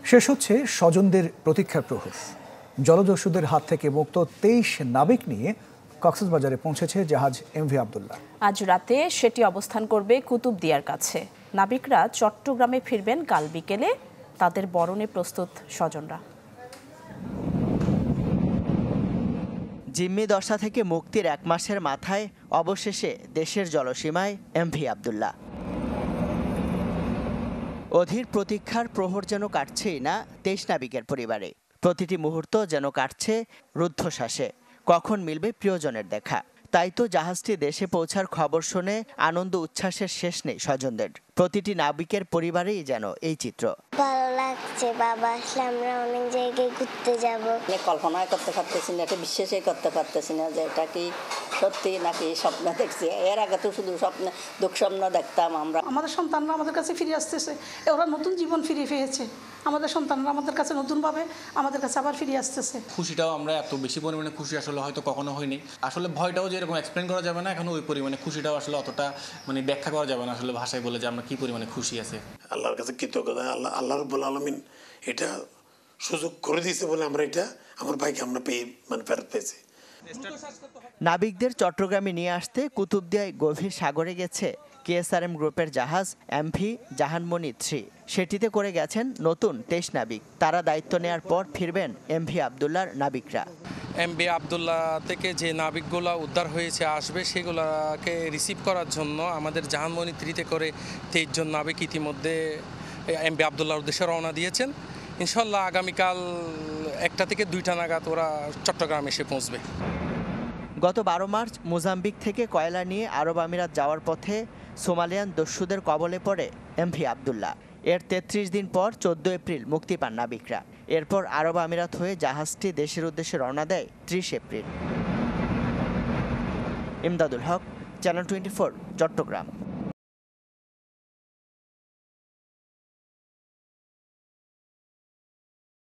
শেষ হচ্ছে স্বজনদের প্রতীক্ষার প্রহর। জলদস্যুদের হাত থেকে মুক্ত 23 নাবিক নিয়ে কক্সবাজারে পৌঁছেছে জাহাজ এমভি আব্দুল্লাহ। আজ রাতে সেটি অবস্থান করবে কুতুবদিয়ার কাছে। নাবিকরা চট্টগ্রামে ফিরবেন কাল বিকেলে। তাদের বরণে প্রস্তুত স্বজনরা। জিম্মি দশা থেকে মুক্তির 1 মাসের মাথায় অবশেষে দেশের জলসীমায় এমভি আব্দুল্লাহ। অধীর প্রতীক্ষার প্রহর যেন কাটছেই না 23 নাবিকের পরিবারে। প্রতিটি মুহূর্ত যেন কাটছে রুদ্ধশ্বাসে। কখন মিলবে প্রিয়জনের দেখা। তাই তো জাহাজটি দেশে পৌঁছার খবর শুনে আনন্দ উচ্ছ্বাসের শেষ নেই স্বজনদের। প্রতিটি নাবিকের পরিবারেই যেন এই চিত্র। ভালো লাগছে, বাবা আসলে আমরা অনেক জায়গায় ঘুরতে যাব। কল্পনাই করতে পারতেছি না, এটা বিশ্বাসই করতে পারতেছি না যে এটা কি সত্যি নাকি স্বপ্ন দেখছি। এর আগে তো শুধু দুঃস্বপ্ন দেখতাম আমরা। আমাদের সন্তানরা আমাদের কাছে ফিরে আসতেছে, ওরা নতুন জীবন ফিরে পেয়েছে। আমাদের সন্তানরা আমাদের কাছে নতুনভাবে আমাদের কাছে আবার ফিরে আসতেছে। খুশিটাও আমরা এত বেশি পরিমাণে খুশি আসলে হয়তো কখনো হয়নি। আসলে ভয়টাও যেরকম এক্সপ্লেন করা যাবে না, এখন ওই পরিমাণে খুশিটাও আসলে অতটা ব্যাখ্যা করা যাবে না আসলে ভাষায় বলে যে আমরা কি পরিমাণে খুশি আছে। আল্লাহর কাছে কৃতজ্ঞতা। আল্লাহ রাব্বুল আলামিন এটা সুযোগ করে দিয়েছে বলে আমরা এটা আমার ভাইকে আমরা ফেরত পেয়েছি। নাবিকদের চট্টগ্রামে নিয়ে আসতে কুতুবদিয়ায় গভীর সাগরে গেছে কেএসআরএম গ্রুপের জাহাজ এমভি জাহানমণি 3। সেটিতে করে গেছেন নতুন 23 নাবিক। তারা দায়িত্ব নেয়ার পর ফিরবেন এমভি আব্দুল্লাহর নাবিকরা। এমভি আব্দুল্লাহ থেকে যে নাবিকগুলো উদ্ধার হয়েছে আসবে, সেগুলোকে রিসিভ করার জন্য আমাদের জাহানমণি 3-তে করে 23 জন নাবিক ইতিমধ্যে এমভি আব্দুল্লাহর উদ্দেশ্যে রওনা দিয়েছেন। ইনশাল্লাহ আগামীকাল 1টা থেকে 2টা নাগাদ ওরা চট্টগ্রাম এসে পৌঁছবে। গত 12 মার্চ মোজাম্বিক থেকে কয়লা নিয়ে আরব আমিরাত যাওয়ার পথে সোমালিয়ান দস্যুদের কবলে পড়ে এমভি আব্দুল্লাহ। এর 33 দিন পর 14 এপ্রিল মুক্তি পান নাবিকরা। এরপর আরব আমিরাত হয়ে জাহাজটি দেশের উদ্দেশ্যে রওনা দেয় 30 এপ্রিল। ইমদাদুল হক, চ্যানেল 24, চট্টগ্রাম।